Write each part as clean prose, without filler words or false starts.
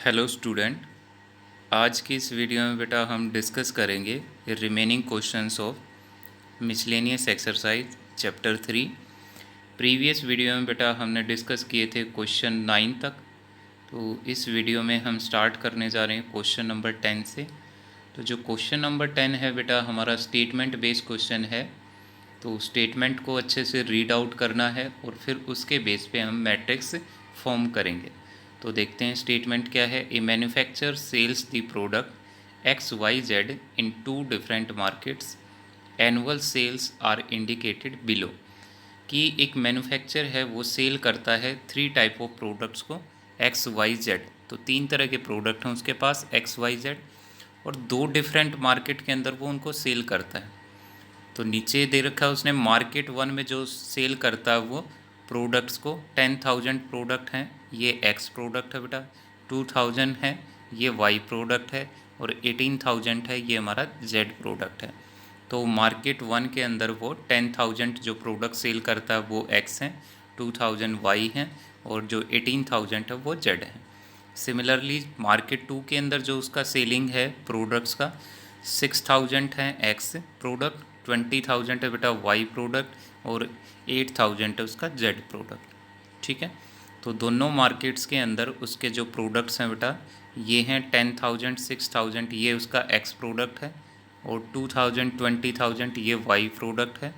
Hello student. आज की इस वीडियो में बेटा हम डिस्कस करेंगे remaining questions of miscellaneous exercise chapter 3। Previous video में बेटा हमने डिस्कस किए थे क्वेश्चन 9 तक। तो इस वीडियो में हम स्टार्ट करने जा रहे हैं क्वेश्चन नंबर 10 से। तो जो क्वेश्चन नंबर 10 है बेटा हमारा स्टेटमेंट बेस्ड क्वेश्चन है। तो स्टेटमेंट को अच्छे से रीड आउट करना है और फिर उसके बेस पे हम मैट्रिक्स फॉर्म करेंगे। तो देखते हैं स्टेटमेंट क्या है। A manufacture sells the product X Y Z in two different markets, annual sales are indicated below. कि एक मैन्युफैक्चर है वो सेल करता है 3 टाइप ऑफ प्रोडक्ट्स को, एक्स वाई जेड। तो 3 तरह के प्रोडक्ट हैं उसके पास एक्स वाई जेड, और 2 डिफरेंट मार्केट के अंदर वो उनको सेल करता है। तो नीचे दे रखा है उसने मार्केट 1 में जो सेल करता है वो प्रोडक्ट्स को 10,000 प्रोडक्ट हैं, ये एक्स प्रोडक्ट है बेटा। 2,000 है ये वाई प्रोडक्ट है, और 18,000 है ये हमारा जेड प्रोडक्ट है। तो मार्केट 1 के अंदर वो 10,000 जो प्रोडक्ट सेल करता है वो एक्स हैं, 2,000 वाई हैं, और जो 18,000 है वो जेड है। सिमिलरली मार्केट 2 के अंदर जो उसका सेलिंग है प्रोडक्ट्स का 6,000 है एक्स प्रोडक्ट, 20,000 है बेटा वाई प्रोडक्ट, और 8,000 है उसका जेड प्रोडक्ट। ठीक है। तो दोनों मार्केट्स के अंदर उसके जो प्रोडक्ट्स हैं बेटा ये हैं 10,000 6,000 ये उसका एक्स प्रोडक्ट है, और 2,000 20,000 ये वाई प्रोडक्ट है,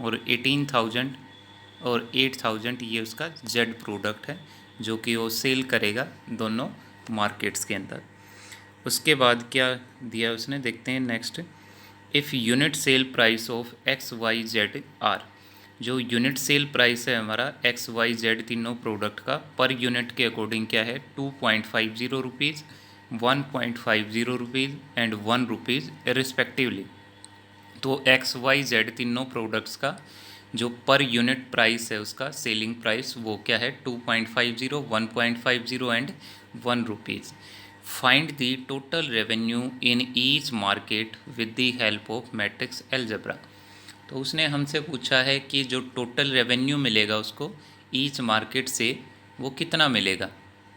और 18,000 और 8,000 ये उसका जेड प्रोडक्ट है जो कि वो सेल करेगा दोनों मार्केट्स के अंदर। उसके बाद क्या दिया उसने, देखते हैं next. If unit sale price of X Y Z are, जो यूनिट सेल प्राइस है हमारा एक्स वाई जेड तीनों प्रोडक्ट का पर यूनिट के अकॉर्डिंग क्या है 2.50 rupees, 1.50 rupees and 1 rupees respectively. तो एक्स वाई जेड तीनों प्रोडक्ट्स का जो पर यूनिट प्राइस है उसका सेलिंग प्राइस वो क्या है 2.50, 1.50 and 1 rupees. Find the total revenue in each market with the help of matrix algebra. तो उसने हमसे पूछा है कि जो टोटल रेवेन्यू मिलेगा उसको ईच मार्केट से वो कितना मिलेगा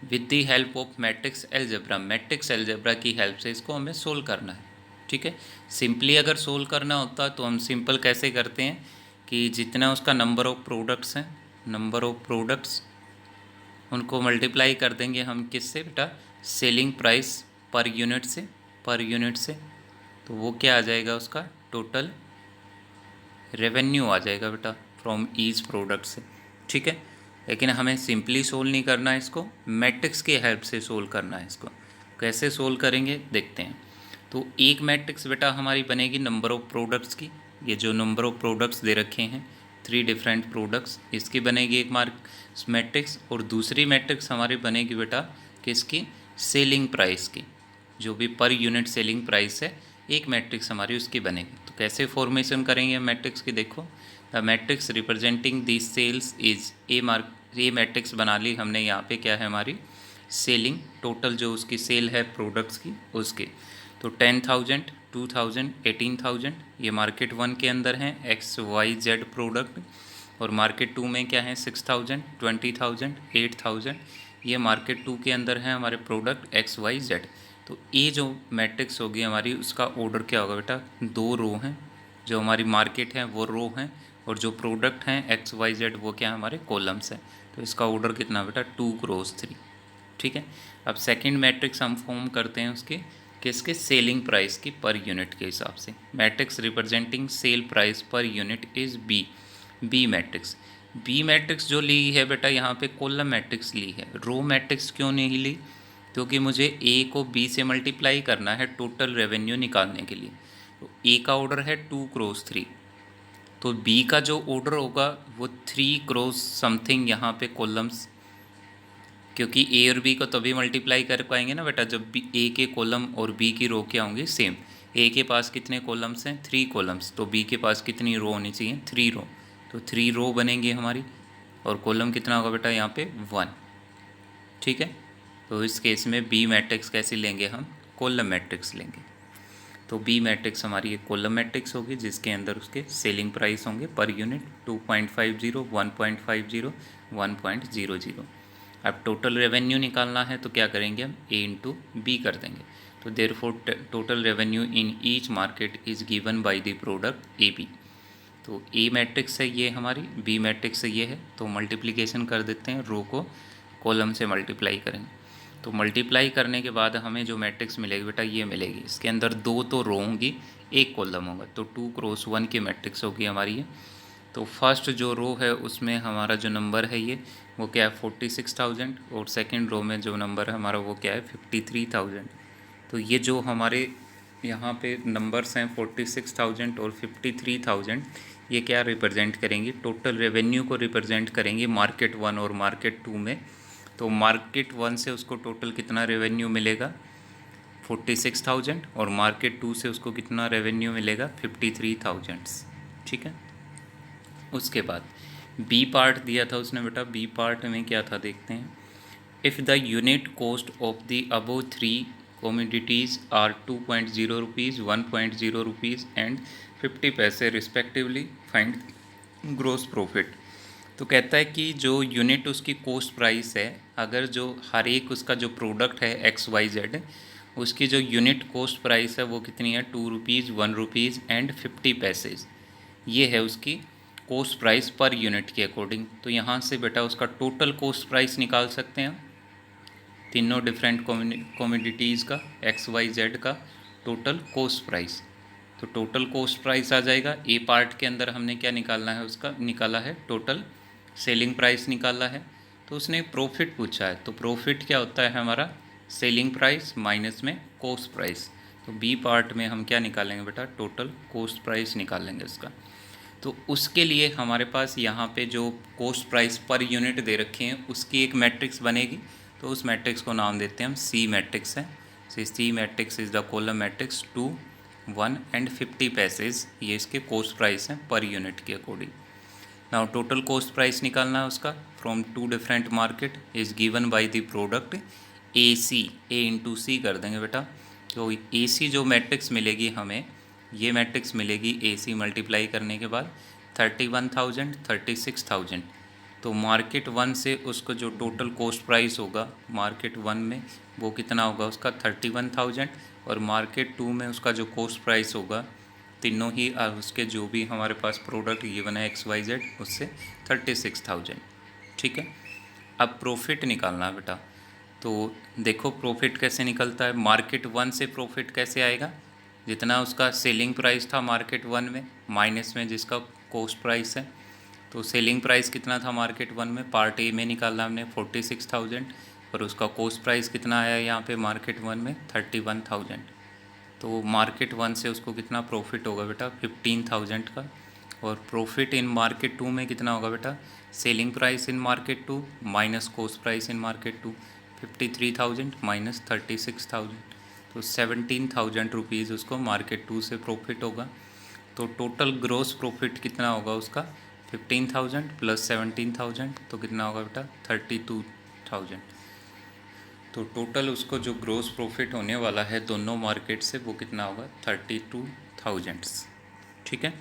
with the help of matrix algebra. Matrix algebra की हेल्प से इसको हमें सोल्व करना है। ठीक है। सिंपली अगर सोल्व करना होता तो हम सिंपल कैसे करते हैं कि जितना उसका नंबर ऑफ़ प्रोडक्ट्स हैं, नंबर ऑफ़ प्रोडक्ट्स उनको मल्टीप्लाई कर देंगे हम किससे बेटा, सेलिंग प्राइस पर यूनिट से, पर यूनिट से। तो वो क्या आ जाएगा उसका टोटल रेवेन्यू आ जाएगा बेटा फ्रॉम ईच प्रोडक्ट से। ठीक है। लेकिन हमें सिंपली सोल्व नहीं करना है इसको, मैट्रिक्स की हेल्प से सोल्व करना है इसको। कैसे सोल्व करेंगे देखते हैं। तो एक मैट्रिक्स बेटा हमारी बनेगी नंबर ऑफ़ प्रोडक्ट्स की, ये जो नंबर ऑफ़ प्रोडक्ट्स दे रखे हैं 3 डिफरेंट प्रोडक्ट्स, इसकी बनेगी एक मैट्रिक्स। और दूसरी मैट्रिक्स हमारी बनेगी बेटा किसकी, सेलिंग प्राइस की। जो भी पर यूनिट सेलिंग प्राइस है एक मैट्रिक्स हमारी उसकी बनेगी। तो कैसे फॉर्मेशन करेंगे मैट्रिक्स की, देखो the matrix representing the sales is a matrix बना ली हमने। यहाँ पे क्या है हमारी सेलिंग, टोटल जो उसकी सेल है प्रोडक्ट्स की उसके। तो 10,000 2,000 18,000 ये मार्केट 1 के अंदर हैं एक्स वाई जेड प्रोडक्ट, और मार्केट 2 में क्या है 6,000 20,000 8,000 ये मार्केट 2 के अंदर है हमारे प्रोडक्ट एक्स वाई जेड। तो ये जो मैट्रिक्स होगी हमारी उसका ऑर्डर क्या होगा बेटा, 2 रो हैं। जो हमारी मार्केट है वो रो हैं, और जो प्रोडक्ट हैं एक्स वाई जेड वो क्या हमारे कॉलम्स हैं। तो इसका ऑर्डर कितना बेटा 2 क्रॉस 3। ठीक है। अब सेकंड मैट्रिक्स हम फॉर्म करते हैं उसके किसके, सेलिंग प्राइस की पर यूनिट के हिसाब से। Matrix representing sale price per unit is B, B matrix. B matrix जो ली है बेटा यहाँ पे कॉलम मैट्रिक्स ली है, रो मैट्रिक्स क्यों नहीं ली, क्योंकि मुझे ए को बी से मल्टीप्लाई करना है टोटल रेवेन्यू निकालने के लिए। तो ए का ऑर्डर है 2 क्रॉस 3, तो बी का जो ऑर्डर होगा वो 3 क्रॉस समथिंग यहाँ पे कॉलम्स, क्योंकि ए और बी को तभी मल्टीप्लाई कर पाएंगे ना बेटा जब बी ए के कॉलम और बी की रो क्या होंगी सेम। ए के पास कितने कॉलम्स हैं 3 कॉलम्स, तो बी के पास कितनी रो होनी चाहिए 3 रो, तो 3 रो बनेंगी हमारी, और कॉलम कितना होगा बेटा यहाँ पे 1। ठीक है। तो इस केस में बी मैट्रिक्स कैसे लेंगे हम, कॉलम मैट्रिक्स लेंगे। तो बी मैट्रिक्स हमारी एक कॉलम मैट्रिक्स होगी जिसके अंदर उसके सेलिंग प्राइस होंगे पर यूनिट 2.50 1.50 1.00। अब टोटल रेवेन्यू निकालना है तो क्या करेंगे हम, ए इंटू बी कर देंगे। तो therefore total revenue in each market is given by the product A B. तो ए मैट्रिक्स है ये हमारी, बी मैट्रिक्स है ये है, तो मल्टीप्लिकेशन कर देते हैं, रो को कॉलम से मल्टीप्लाई करेंगे। तो मल्टीप्लाई करने के बाद हमें जो मैट्रिक्स मिलेगी बेटा ये मिलेगी, इसके अंदर 2 तो रो होंगी, 1 कॉलम होगा, तो 2 क्रॉस 1 की मैट्रिक्स होगी हमारी ये। तो फर्स्ट जो रो है उसमें हमारा जो नंबर है ये वो क्या है 46,000, और सेकंड रो में जो नंबर है हमारा वो क्या है 53,000। तो ये जो हमारे यहाँ पे नंबर्स हैं 46,000 और 53,000, ये क्या रिप्रेजेंट करेंगी, टोटल रेवेन्यू को रिप्रेजेंट करेंगी मार्केट 1 और मार्केट 2 में। तो मार्केट 1 से उसको टोटल कितना रेवेन्यू मिलेगा 46,000, और मार्केट 2 से उसको कितना रेवेन्यू मिलेगा 53,000। ठीक है। उसके बाद बी पार्ट दिया था उसने बेटा, बी पार्ट में क्या था देखते हैं। If the unit cost of the above 3 commodities are 2.0 rupees, 1.0 rupees and 50 पैसे रिस्पेक्टिवली, फाइंड ग्रोस प्रॉफिट। तो कहता है कि जो यूनिट उसकी कॉस्ट प्राइस है, अगर जो हर एक उसका जो प्रोडक्ट है एक्स वाई जेड, उसकी जो यूनिट कॉस्ट प्राइस है वो कितनी है 2 रुपीज़, 1 रुपीज़ एंड 50 पैसे, ये है उसकी कॉस्ट प्राइस पर यूनिट के अकॉर्डिंग। तो यहाँ से बेटा उसका टोटल कॉस्ट प्राइस निकाल सकते हैं, तीनों डिफरेंट कॉमोडिटीज़ का एक्स वाई जेड का टोटल कॉस्ट प्राइस। तो टोटल कॉस्ट प्राइस आ जाएगा, ए पार्ट के अंदर हमने क्या निकालना है, उसका निकाला है टोटल सेलिंग प्राइस निकाला है। तो उसने प्रॉफिट पूछा है, तो प्रॉफिट क्या होता है हमारा सेलिंग प्राइस माइनस में कॉस्ट प्राइस। तो बी पार्ट में हम क्या निकालेंगे बेटा, टोटल कॉस्ट प्राइस निकालेंगे इसका। तो उसके लिए हमारे पास यहाँ पे जो कॉस्ट प्राइस पर यूनिट दे रखे हैं उसकी एक मैट्रिक्स बनेगी। तो उस मैट्रिक्स को नाम देते हैं हम सी मैट्रिक्स है। C matrix is the column matrix 2, 1 and 50 पैसेज, ये इसके कॉस्ट प्राइस हैं पर यूनिट के according. Now total cost price निकालना है उसका from 2 different market is given by the product A C, A into C कर देंगे बेटा। तो ए सी जो मैट्रिक्स मिलेगी हमें, ये मैट्रिक्स मिलेगी ए सी मल्टीप्लाई करने के बाद 31,000, 36,000। तो मार्केट 1 से उसका जो टोटल कॉस्ट प्राइस होगा मार्केट 1 में वो कितना होगा उसका 31,000, और मार्केट 2 में उसका जो कॉस्ट प्राइस होगा तीनों ही उसके जो भी हमारे पास प्रोडक्ट गिवन है एक्स वाई जेड उससे 36,000। ठीक है। अब प्रॉफिट निकालना है बेटा। तो देखो प्रॉफिट कैसे निकलता है, मार्केट 1 से प्रॉफिट कैसे आएगा, जितना उसका सेलिंग प्राइस था मार्केट 1 में माइनस में जिसका कॉस्ट प्राइस है। तो सेलिंग प्राइस कितना था मार्केट 1 में, पार्ट ए में निकाला हमने 46,000, और उसका कॉस्ट प्राइस कितना आया यहाँ पे मार्केट 1 में 31,000। तो मार्केट 1 से उसको कितना प्रॉफिट होगा बेटा 15,000 का, और प्रॉफिट इन मार्केट 2 में कितना होगा बेटा, selling price in market 2 minus cost price in market 2, 53,000 minus 36,000, तो 17,000 रुपीज़ उसको मार्केट 2 से प्रॉफिट होगा। तो टोटल ग्रोस प्रॉफिट कितना होगा उसका 15,000 प्लस 17,000, तो कितना होगा बेटा 32,000। तो टोटल उसको जो ग्रोस प्रॉफिट होने वाला है दोनों मार्केट से वो कितना होगा 32,000। ठीक है।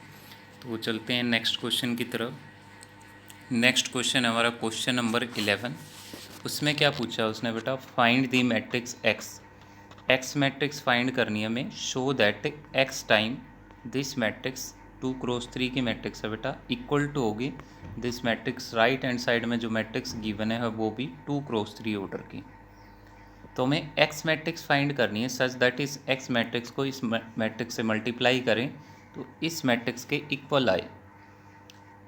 तो चलते हैं नेक्स्ट क्वेश्चन की तरफ। नेक्स्ट क्वेश्चन हमारा क्वेश्चन नंबर 11। उसमें क्या पूछा उसने बेटा, find the matrix x. X matrix find करनी है हमें, show that x time this matrix 2 cross 3 की मैट्रिक्स है बेटा, इक्वल टू होगी this matrix, right hand side में जो मैट्रिक्स गिवन है वो भी 2 क्रॉस 3 ऑर्डर की। तो हमें एक्स मैट्रिक्स फाइंड करनी है सच दैट इस एक्स मैट्रिक्स को इस मैट्रिक्स से मल्टीप्लाई करें तो इस मैट्रिक्स के इक्वल आए।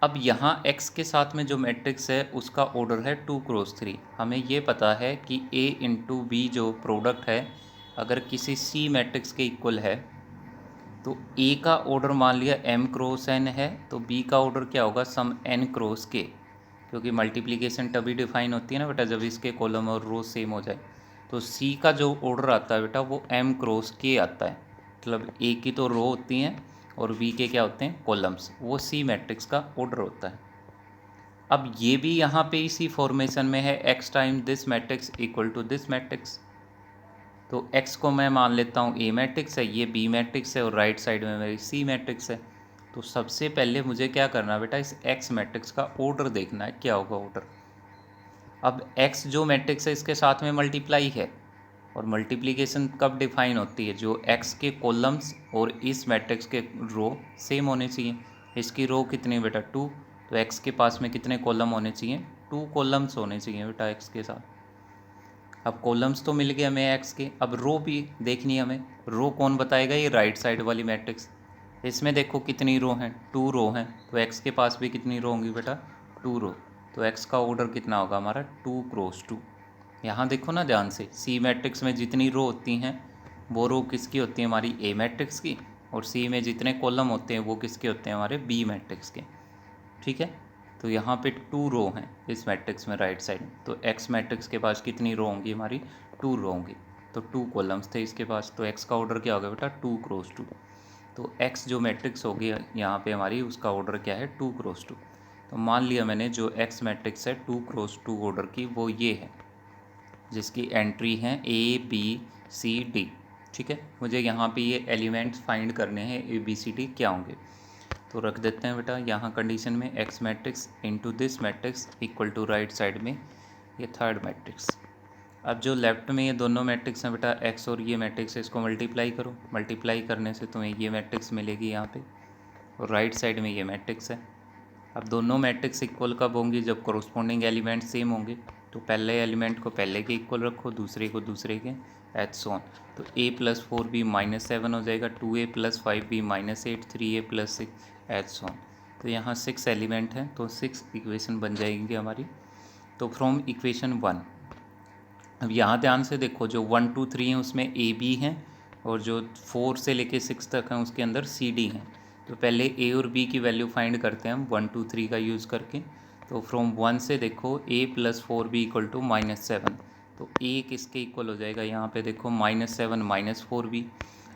अब यहाँ x के साथ में जो मैट्रिक्स है उसका ऑर्डर है 2 क्रॉस 3। हमें ये पता है कि a इंटू बी जो प्रोडक्ट है अगर किसी c मैट्रिक्स के इक्वल है तो a का ऑर्डर मान लिया m क्रॉस n है, तो b का ऑर्डर क्या होगा सम n क्रॉस k, क्योंकि मल्टीप्लिकेशन तभी डिफाइन होती है ना बेटा जब इसके कॉलम और रो सेम हो जाए। तो c का जो ऑर्डर आता है बेटा वो m क्रॉस k आता है, मतलब a की तो रो होती हैं और v के क्या होते हैं कॉलम्स, वो c मैट्रिक्स का ऑर्डर होता है। अब ये भी यहाँ पे इसी फॉर्मेशन में है, x time this matrix equal to this matrix. तो x को मैं मान लेता हूँ a मैट्रिक्स है, ये b मैट्रिक्स है और राइट साइड में मेरी c मैट्रिक्स है। तो सबसे पहले मुझे क्या करना है बेटा, इस x मैट्रिक्स का ऑर्डर देखना है क्या होगा ऑर्डर। अब x जो मैट्रिक्स है इसके साथ में मल्टीप्लाई है, और मल्टीप्लिकेशन कब डिफाइन होती है, जो x के कॉलम्स और इस मैट्रिक्स के रो सेम होने चाहिए। इसकी रो कितनी बेटा 2, तो x के पास में कितने कॉलम होने चाहिए, 2 कॉलम्स होने चाहिए बेटा x के साथ। अब कॉलम्स तो मिल गए हमें x के, अब रो भी देखनी है हमें। रो कौन बताएगा, ये राइट साइड वाली मैट्रिक्स। इसमें देखो कितनी रो हैं, 2 रो हैं, तो x के पास भी कितनी रो होंगी बेटा 2 रो। तो x का ऑर्डर कितना होगा हमारा 2 क्रॉस 2। यहाँ देखो ना ध्यान से, सी मैट्रिक्स में जितनी रो होती हैं वो रो किसकी होती है, हमारी ए मैट्रिक्स की, और सी में जितने कॉलम होते हैं वो किसके होते हैं, हमारे बी मैट्रिक्स के। ठीक है, तो यहाँ पे 2 रो हैं इस मैट्रिक्स में राइट साइड, तो एक्स मैट्रिक्स के पास कितनी रो होंगी, हमारी 2 रो होंगी। तो 2 कॉलम्स थे इसके पास, तो एक्स का ऑर्डर क्या होगा बेटा 2 क्रॉस 2। तो एक्स जो मैट्रिक्स होगी यहाँ पे हमारी, उसका ऑर्डर क्या है 2 क्रॉस 2। तो मान लिया मैंने जो एक्स मैट्रिक्स है 2 क्रॉस 2 ऑर्डर की, वो ये है जिसकी एंट्री हैं ए बी सी डी। ठीक है, मुझे यहाँ पे ये एलिमेंट्स फाइंड करने हैं, ए बी सी डी क्या होंगे। तो रख देते हैं बेटा यहाँ कंडीशन में X matrix into this matrix equal to right side में ये थर्ड मैट्रिक्स। अब जो लेफ्ट में ये दोनों मैट्रिक्स हैं बेटा एक्स और ये मैट्रिक्स है, इसको मल्टीप्लाई करो। मल्टीप्लाई करने से तुम्हें ये मैट्रिक्स मिलेगी यहाँ पे, और राइट साइड में ये मैट्रिक्स है। अब दोनों मैट्रिक्स इक्वल कब होंगी, जब कोरोस्पोंडिंग एलिमेंट सेम होंगे। तो पहले एलिमेंट को पहले के इक्वल रखो, दूसरे को दूसरे के, एट सो ऑन। तो a + 4b -7 हो जाएगा, 2a + 5b -8, 3a + 6 eight so on. तो यहाँ 6 एलिमेंट हैं, तो 6 इक्वेशन बन जाएंगी हमारी। तो फ्रॉम इक्वेशन 1, अब यहाँ ध्यान से देखो, जो 1 2 3 हैं उसमें ए बी हैं, और जो 4 से लेके 6 तक हैं उसके अंदर सी डी हैं। तो पहले ए और बी की वैल्यू फाइंड करते हैं हम 1 2 3 का यूज़ करके। तो फ्रॉम 1 से देखो a + 4b = -7, तो a किसके इक्वल हो जाएगा, यहाँ पे देखो -7 -4b।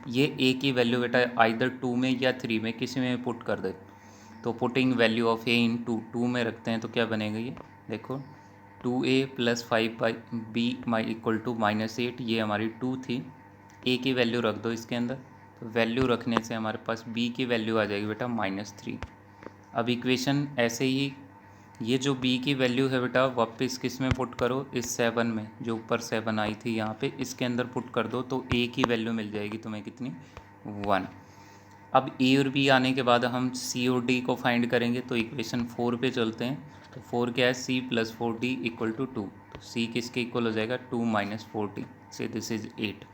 ये a की वैल्यू बेटा आइदर 2 में या 3 में किसी में पुट कर दे। तो पुटिंग वैल्यू ऑफ a इन 2 में रखते हैं तो क्या बनेगा, ये देखो 2a + 5b = -8, ये हमारी 2 थी। a की वैल्यू रख दो इसके अंदर, तो वैल्यू रखने से हमारे पास b की वैल्यू आ जाएगी बेटा -3। अब इक्वेशन ऐसे ही, ये जो b की वैल्यू है बेटा वापस किस में पुट करो, इस 7 में, जो ऊपर 7 आई थी यहाँ पे, इसके अंदर पुट कर दो, तो a की वैल्यू मिल जाएगी तुम्हें कितनी, 1। अब ए और बी आने के बाद हम सी और डी को फाइंड करेंगे, तो इक्वेशन 4 पे चलते हैं। तो 4 क्या है, c + 4d = 2। तो c किसके इक्वल हो जाएगा, 2 - 4d से दिस इज 8।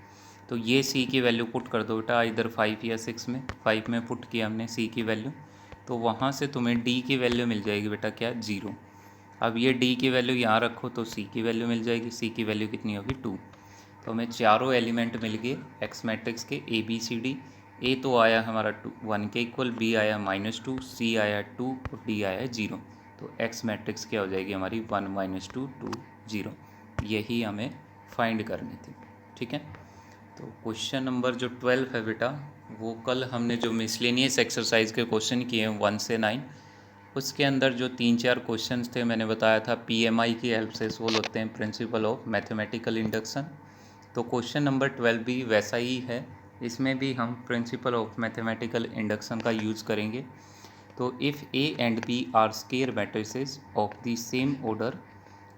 तो ये c की वैल्यू पुट कर दो बेटा इधर 5 या 6 में। 5 में पुट किया हमने c की वैल्यू, तो वहाँ से तुम्हें d की वैल्यू मिल जाएगी बेटा क्या, 0। अब ये d की वैल्यू यहाँ रखो तो c की वैल्यू मिल जाएगी, c की वैल्यू कितनी होगी 2। तो हमें चारों एलिमेंट मिल गए एक्स मैट्रिक्स के, ए बी सी डी। ए तो आया हमारा 1 के इक्वल, बी आया -2, सी आया 2 और डी आया 0। तो एक्स मैट्रिक्स क्या हो जाएगी हमारी, 1 - 2 2 0। यही हमें फाइंड करनी थी। ठीक है, तो क्वेश्चन नंबर जो 12 है बेटा, वो कल हमने जो मिसलेनियस एक्सरसाइज के क्वेश्चन किए हैं 1 से 9, उसके अंदर जो 3-4 क्वेश्चंस थे मैंने बताया था पीएमआई की हेल्प से सोल्व होते हैं, प्रिंसिपल ऑफ मैथमेटिकल इंडक्शन। तो क्वेश्चन नंबर 12 भी वैसा ही है, इसमें भी हम प्रिंसिपल ऑफ मैथमेटिकल इंडक्शन का यूज़ करेंगे। तो if A and B are square matrices of the same order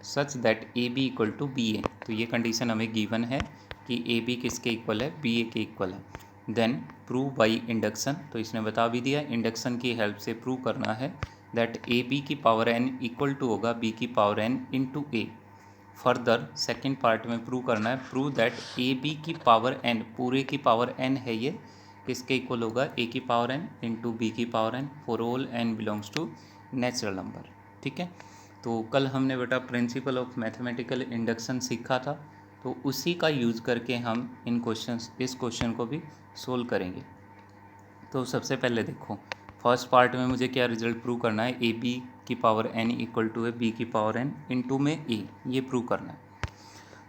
such that A B equal to B A, तो ये कंडीशन हमें गिवन है कि ए बी किसके इक्वल है, बी ए के इक्वल है। देन प्रूव बाई इंडक्शन, तो इसने बता भी दिया इंडक्शन की हेल्प से प्रूव करना है दैट ए बी की पावर एन इक्वल टू होगा बी की पावर एन इंटू ए। फर्दर सेकेंड पार्ट में प्रूव करना है, प्रूव दैट ए बी की पावर एन, पूरे की पावर एन है ये, किसके इक्वल होगा, ए की पावर एन इंटू बी की power N for all N belongs to natural number. ठीक है, तो कल हमने बेटा प्रिंसिपल ऑफ मैथमेटिकल इंडक्शन सीखा था, तो उसी का यूज़ करके हम इस क्वेश्चन को भी सोल्व करेंगे। तो सबसे पहले देखो, फर्स्ट पार्ट में मुझे क्या रिजल्ट प्रूव करना है, ए बी की पावर एन इक्वल टू है बी की पावर एन इंटू में ए, ये प्रूव करना है।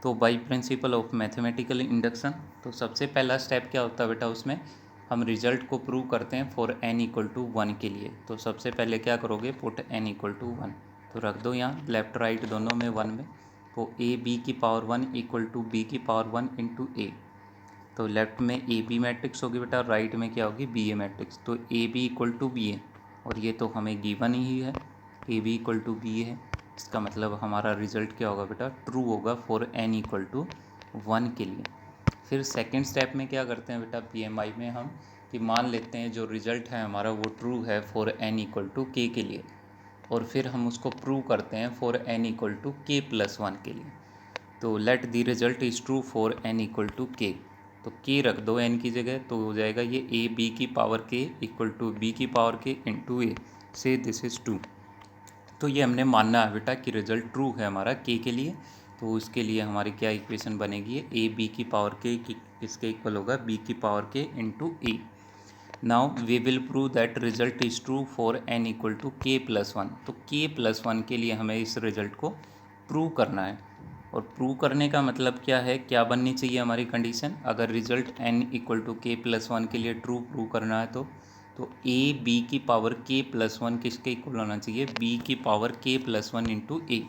तो by principal of mathematical induction, तो सबसे पहला स्टेप क्या होता है बेटा, उसमें हम रिजल्ट को प्रूव करते हैं फॉर एन इक्वल टू 1 के लिए। तो सबसे पहले क्या करोगे, पुट एन इक्वल टू 1, तो रख दो यहाँ लेफ्ट राइट दोनों में 1 में। तो ए बी की पावर 1 इक्वल टू बी की पावर 1 इंटू ए। तो लेफ्ट में ए बी मैट्रिक्स होगी बेटा, राइट में क्या होगी, बी ए मैट्रिक्स। तो A B equal to B A, और ये तो हमें गिवन ही है, A B equal to B A है। इसका मतलब हमारा रिजल्ट क्या होगा बेटा, ट्रू होगा फॉर n इक्वल टू 1 के लिए। फिर सेकेंड स्टेप में क्या करते हैं बेटा, PMI में हम कि मान लेते हैं जो रिजल्ट है हमारा वो ट्रू है for n equal to k के लिए, और फिर हम उसको प्रूव करते हैं for n equal to k plus 1 के लिए। तो let the result is true for n equal to k, तो k रख दो n की जगह, तो हो जाएगा ये a b की power k equal to b की power k into a, say this is true. तो ये हमने मानना है बेटा कि रिजल्ट ट्रू है हमारा k के लिए। तो उसके लिए हमारी क्या इक्वेशन बनेगी, a b की पावर k की इसके इक्वल होगा b की power k into a। Now we will prove that result is true for n equal to k plus 1। तो k प्लस 1 के लिए हमें इस रिजल्ट को प्रूव करना है, और प्रूव करने का मतलब क्या है, क्या बननी चाहिए हमारी कंडीशन, अगर result n equal to k plus 1 के लिए ट्रू प्रूव करना है तो a b की पावर k प्लस 1 किसके इक्वल होना चाहिए, b की power k plus 1 into a।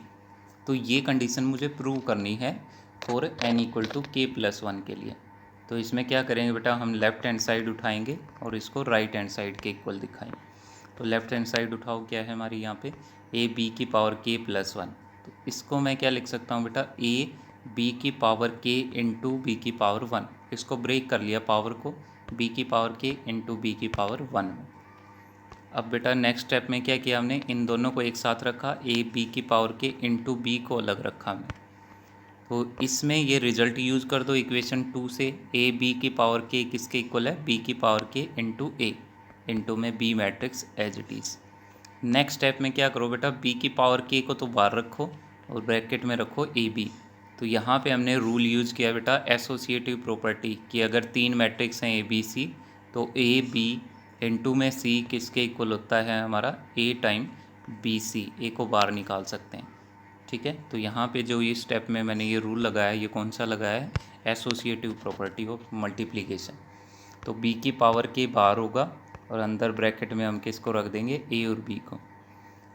तो ये कंडीशन मुझे प्रूव करनी है for n equal to k plus 1 के लिए। तो इसमें क्या करेंगे बेटा, हम लेफ्ट हैंड साइड उठाएंगे और इसको राइट हैंड साइड के इक्वल दिखाएंगे। तो लेफ्ट हैंड साइड उठाओ, क्या है हमारी यहाँ पे a b की पावर k प्लस 1। तो इसको मैं क्या लिख सकता हूँ बेटा, a b की पावर k इंटू बी की पावर 1। इसको ब्रेक कर लिया पावर को, b की पावर k इंटू बी की पावर 1 में। अब बेटा नेक्स्ट स्टेप में क्या किया हमने, इन दोनों को एक साथ रखा, a b की पावर k इंटू बी को अलग रखा हमने। तो इसमें ये रिजल्ट यूज़ कर दो इक्वेशन 2 से, a b की पावर k किसके इक्वल है, b की power k into a, into में b matrix as it is. Next step में क्या करो बेटा, b की पावर k को तो बाहर रखो और ब्रैकेट में रखो a b। तो यहाँ पे हमने रूल यूज़ किया बेटा एसोसिएटिव प्रॉपर्टी कि अगर 3 मैट्रिक्स हैं a b c, तो a b इंटू में c किसके इक्वल होता है हमारा, a time b c, a को बाहर निकाल सकते हैं। ठीक है, तो यहाँ पे जो ये स्टेप में मैंने ये रूल लगाया है, ये कौन सा लगाया है, एसोसिएटिव प्रॉपर्टी ऑफ मल्टीप्लिकेशन। तो b की पावर k बाहर होगा और अंदर ब्रैकेट में हम किसको रख देंगे, a और b को।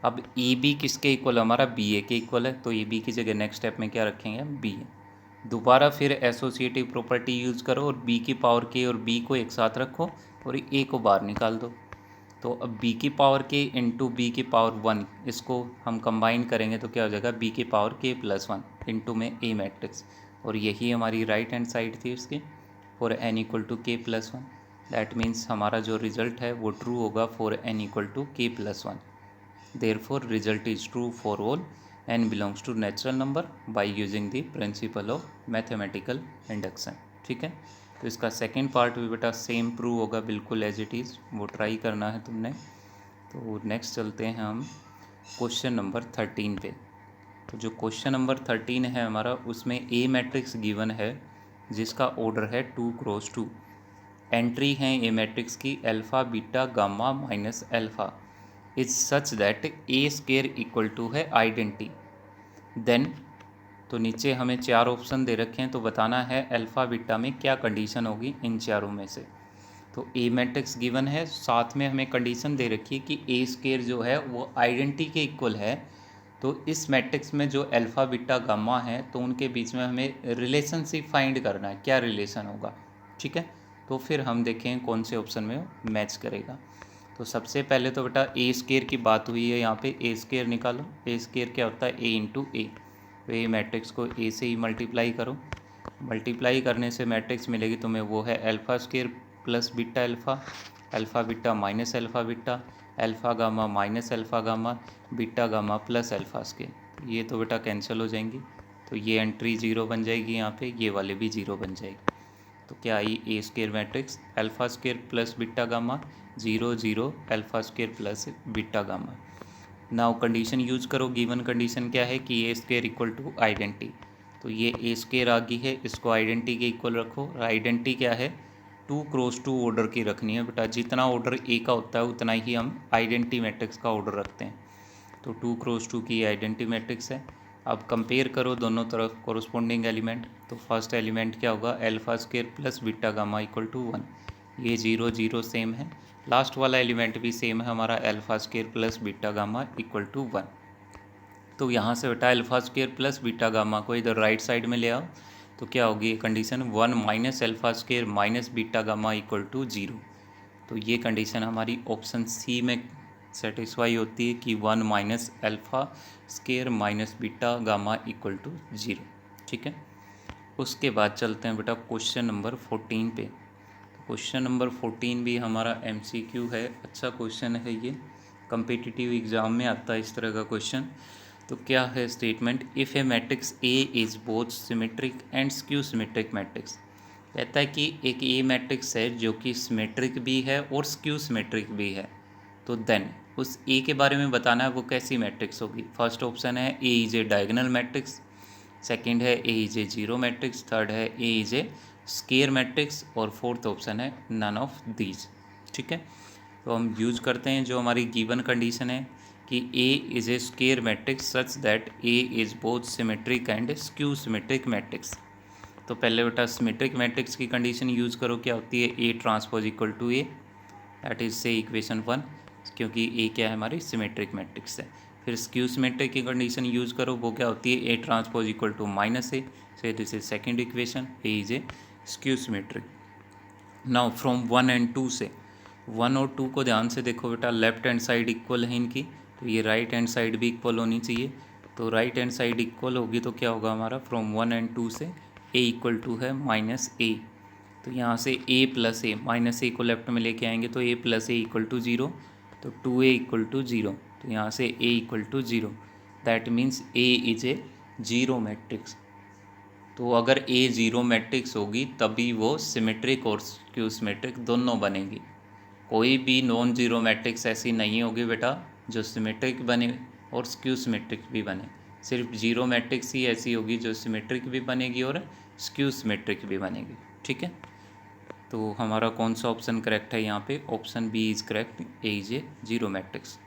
अब ए बी किसके इक्वल, हमारा बी ए के इक्वल है, तो ए बी की जगह नेक्स्ट स्टेप में क्या रखेंगे हम, बी ए। दोबारा फिर एसोसिएटिव प्रॉपर्टी यूज़ करो और b की पावर k और b को एक साथ रखो और a को बाहर निकाल दो। तो अब b की पावर k इंटू बी की पावर 1, इसको हम कंबाइन करेंगे तो क्या हो जाएगा, b की पावर k प्लस 1 इंटू में a मैट्रिक्स। और यही हमारी राइट हैंड साइड थी इसकी, for n equal to k plus 1। That means हमारा जो रिजल्ट है वो ट्रू होगा for n equal to k plus 1। Therefore, result is true for all n belongs to natural number by using the principle of mathematical induction। ठीक है, तो इसका second part भी बेटा सेम प्रूव होगा बिल्कुल एज इट इज़, वो try करना है तुमने। तो नेक्स्ट चलते हैं हम क्वेश्चन नंबर 13 पे। तो जो क्वेश्चन नंबर 13 है हमारा, उसमें ए मैट्रिक्स गिवन है जिसका ऑर्डर है 2 क्रॉस 2। एंट्री हैं ए मैट्रिक्स की alpha beta gamma minus alpha is such that A square equal to है आइडेंटी देन। तो नीचे हमें 4 ऑप्शन दे रखे हैं, तो बताना है अल्फ़ा बीटा में क्या कंडीशन होगी इन चारों में से। तो ए मैट्रिक्स गिवन है, साथ में हमें कंडीशन दे रखी है कि ए स्केयर जो है वो आइडेंटी के इक्वल है। तो इस मैट्रिक्स में जो अल्फ़ा बीटा गामा है, तो उनके बीच में हमें रिलेशनशिप फाइंड करना है, क्या रिलेशन होगा। ठीक है, तो फिर हम देखें कौन से ऑप्शन में मैच करेगा। तो सबसे पहले तो बेटा ए स्केयर की बात हुई है, यहाँ पे ए स्केयर निकालो। ए स्केयर क्या होता है, ए इंटू ए। तो ए मैट्रिक्स को ए से ही मल्टीप्लाई करो, मल्टीप्लाई करने से मैट्रिक्स मिलेगी तुम्हें, वो है alpha square plus beta alpha, alpha beta minus alpha beta, alpha gamma minus alpha gamma, beta gamma plus alpha square. ये तो बेटा कैंसिल हो जाएंगी, तो ये एंट्री 0 बन जाएगी यहाँ पे, ये वाले भी 0 बन जाएगी। तो क्या I, A square matrix alpha square plus beta gamma 0 0 alpha square plus beta gamma. Now condition use करो, गिवन कंडीशन क्या है कि A square equal to identity. तो ये ए स्केयर आ गई है, इसको आइडेंटी के इक्वल रखो। आइडेंटी क्या है, 2 क्रॉस 2 ऑर्डर की रखनी है बेटा, जितना ऑर्डर ए का होता है उतना ही हम आइडेंटी मैट्रिक्स का ऑर्डर रखते हैं। तो 2 क्रॉस 2 की आइडेंटी मैट्रिक्स है। अब कंपेयर करो दोनों तरफ कोरस्पोंडिंग एलिमेंट। तो फर्स्ट एलिमेंट क्या होगा, alpha square plus beta gamma equal to 1, ये 0 0 सेम है। लास्ट वाला एलिमेंट भी सेम है हमारा, alpha square plus beta gamma equal to 1। तो यहाँ से बेटा alpha square plus beta gamma को इधर राइट साइड में ले आओ, तो क्या होगी ये condition, 1 minus alpha square minus beta gamma equal to 0। तो ये कंडीशन हमारी ऑप्शन सी में सेटिस्फाई होती है कि 1 minus alpha square minus beta gamma equal to 0। ठीक है, उसके बाद चलते हैं बेटा क्वेश्चन नंबर 14 पे। क्वेश्चन नंबर 14 भी हमारा MCQ है, अच्छा क्वेश्चन है ये, कम्पिटिटिव एग्ज़ाम में आता है इस तरह का क्वेश्चन। तो क्या है statement, if A matrix A is both symmetric and skew symmetric matrix. कहता है कि एक ए मैट्रिक्स है जो कि सिमेट्रिक भी है और स्क्यू सिमेट्रिक भी है, तो देन उस ए के बारे में बताना है वो कैसी मैट्रिक्स होगी। फर्स्ट ऑप्शन है A is a diagonal matrix, second है A is a zero matrix, third है A is A square matrix और फोर्थ ऑप्शन है नन ऑफ दीज। ठीक है, तो हम यूज करते हैं जो हमारी गिवन कंडीशन है कि A is A square matrix such that A is both symmetric and skew symmetric matrix. तो पहले बेटा सिमेट्रिक मैट्रिक्स की कंडीशन यूज़ करो, क्या होती है, A transpose equal to A, that is say equation 1, क्योंकि ए क्या है हमारी सिमेट्रिक मैट्रिक्स है। फिर स्क्यू सिमेट्रिक की कंडीशन यूज़ करो, वो क्या होती है, A transpose equal to minus A, say this is second equation, A is a skew symmetric. Now from 1 and 2 से, 1 और 2 को ध्यान से देखो बेटा, लेफ्ट हैंड साइड इक्वल है इनकी, तो ये राइट हैंड साइड भी इक्वल होनी चाहिए। तो राइट हैंड साइड इक्वल होगी तो क्या होगा हमारा, फ्रॉम 1 एंड 2 से ए इक्वल टू है माइनस ए, तो यहाँ से ए प्लस ए, माइनस ए को लेफ्ट में लेके आएंगे तो ए प्लस ए इक्वल टू 0, तो 2a इक्वल टू 0, तो यहाँ से a equal to 0, that means a is a zero matrix. तो अगर a जीरो मैट्रिक्स होगी तभी वो सिमेट्रिक और स्क्यू सिमेट्रिक दोनों बनेगी। कोई भी नॉन जीरो मैट्रिक्स ऐसी नहीं होगी बेटा जो सिमेट्रिक बने और स्क्यू सिमेट्रिक भी बने, सिर्फ जीरो मैट्रिक्स ही ऐसी होगी जो सिमेट्रिक भी बनेगी और स्क्यू सिमेट्रिक भी बनेगी। ठीक है, तो हमारा कौन सा ऑप्शन करेक्ट है यहाँ पे, option B is correct, A is a zero matrix.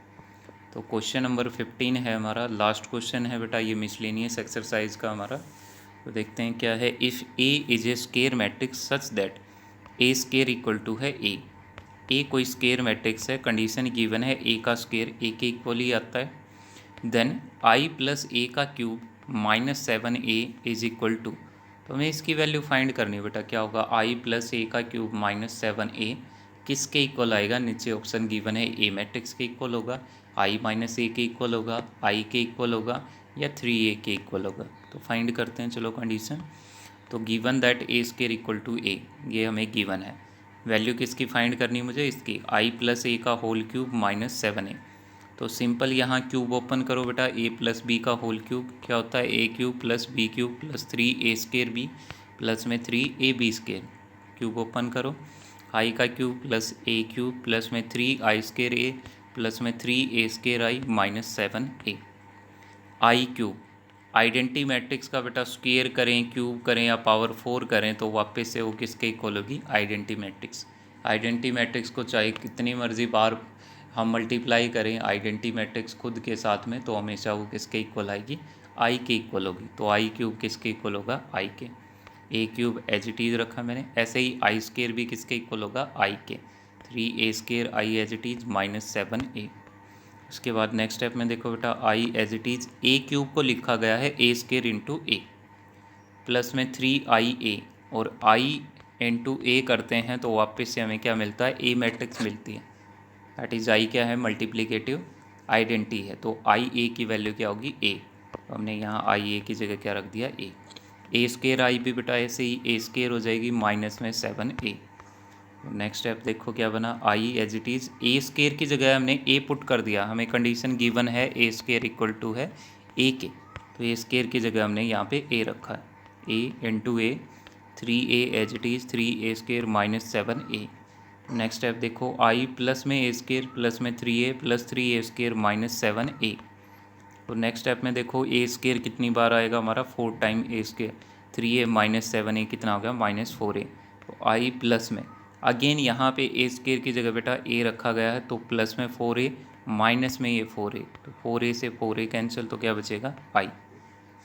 तो क्वेश्चन नंबर 15 है हमारा, लास्ट क्वेश्चन है बेटा ये मिसलेनियस एक्सरसाइज का हमारा। तो देखते हैं क्या है, if A is a square matrix such that A square equal to है ए कोई स्केयर मैट्रिक्स है, कंडीशन गिवन है ए का स्केयर ए के इक्वल ही आता है, देन आई प्लस ए का cube minus 7a is equal to, तो हमें इसकी वैल्यू फाइंड करनी है बेटा, क्या होगा, आई प्लस ए का क्यूब माइनस 7a किसके इक्वल आएगा, नीचे ऑप्शन गिवन है ए मैट्रिक्स के इक्वल होगा, आई माइनस ए के इक्वल होगा, आई के इक्वल होगा या 3a के इक्वल होगा। तो फाइंड करते हैं चलो कंडीशन। तो given that A square equal to A, ये हमें गिवन है, वैल्यू किसकी फाइंड करनी है मुझे, इसकी, आई प्लस ए का होल क्यूब माइनस 7a। तो सिंपल यहाँ क्यूब ओपन करो बेटा, ए प्लस बी का होल क्यूब क्या होता है, A cube plus B cube plus 3a square B plus में 3ab स्केयर, क्यूब ओपन करो, आई का cube plus A cube plus में 3i स्केयर ए प्लस में 3a square I minus 7a। I cube identity matrix का बेटा square करें, cube करें या पावर 4 करें तो वापस से वो किसके इक्वल होगी, आइडेंटी मैट्रिक्स। आइडेंटी मैट्रिक्स को चाहे कितनी मर्जी बार हम मल्टीप्लाई करें आइडेंटी मैट्रिक्स खुद के साथ में, तो हमेशा वो किसके इक्वल आएगी, आई के इक्वल होगी। तो आई क्यूब किसके इक्वल होगा, आई के। ए क्यूब एज इट इज़ रखा मैंने, ऐसे ही आई स्केयर भी किसके इक्वल होगा, आई के, 3a square I as it is minus 7a। उसके बाद नेक्स्ट स्टेप में देखो बेटा, I as it is A cube को लिखा गया है A square into A plus में 3ia, और आई इंटू ए करते हैं तो वापस से हमें क्या मिलता है, ए मैट्रिक्स मिलती है, दैट इज़ आई क्या है, मल्टीप्लिकेटिव आइडेंटी है, तो आई ए की वैल्यू क्या होगी, ए। तो हमने यहाँ आई ए की जगह क्या रख दिया, ए स्केयर आई भी बेटा ऐसे ही ए स्केयर हो जाएगी माइनस में 7a। नेक्स्ट स्टेप देखो क्या बना, I as it is A square की जगह हमने ए पुट कर दिया, हमें कंडीशन गिवन है ए स्केयर इक्वल टू है ए के, तो ए स्केयर की जगह हमने यहाँ पे ए रखा है, A into A, 3a as it is 3a square minus 7a। Next step देखो, आई प्लस में ए स्केयर प्लस में 3a plus 3a square minus 7a। तो नेक्स्ट स्टेप में देखो ए स्केयर कितनी बार आएगा हमारा, 4 टाइम ए स्केयर, 3a माइनस 7a कितना हो गया, माइनस 4a। तो आई प्लस में अगेन यहाँ पे ए स्केयर की जगह बेटा ए रखा गया है, तो प्लस में 4a माइनस में ये 4a, तो 4a से 4a कैंसिल, तो क्या बचेगा, आई।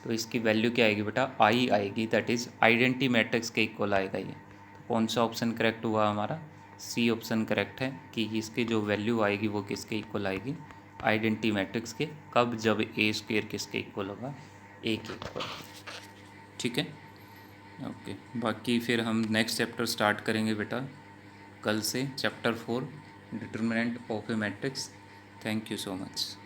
तो इसकी वैल्यू क्या आएगी बेटा, आई आएगी, दैट इज़ आइडेंटी मैट्रिक्स के इक्वल आएगा ये। तो कौन सा ऑप्शन करेक्ट हुआ हमारा, सी ऑप्शन करेक्ट है कि इसकी जो वैल्यू आएगी वो किसके इक्वल आएगी, आइडेंटी मैट्रिक्स के। कब, जब ए स्क्वेयर किसके इक्वल होगा, ए के इक्वल। ठीक है, ओके। बाकी फिर हम नेक्स्ट चैप्टर स्टार्ट करेंगे बेटा कल से, chapter 4 determinant of A matrix. Thank you so much.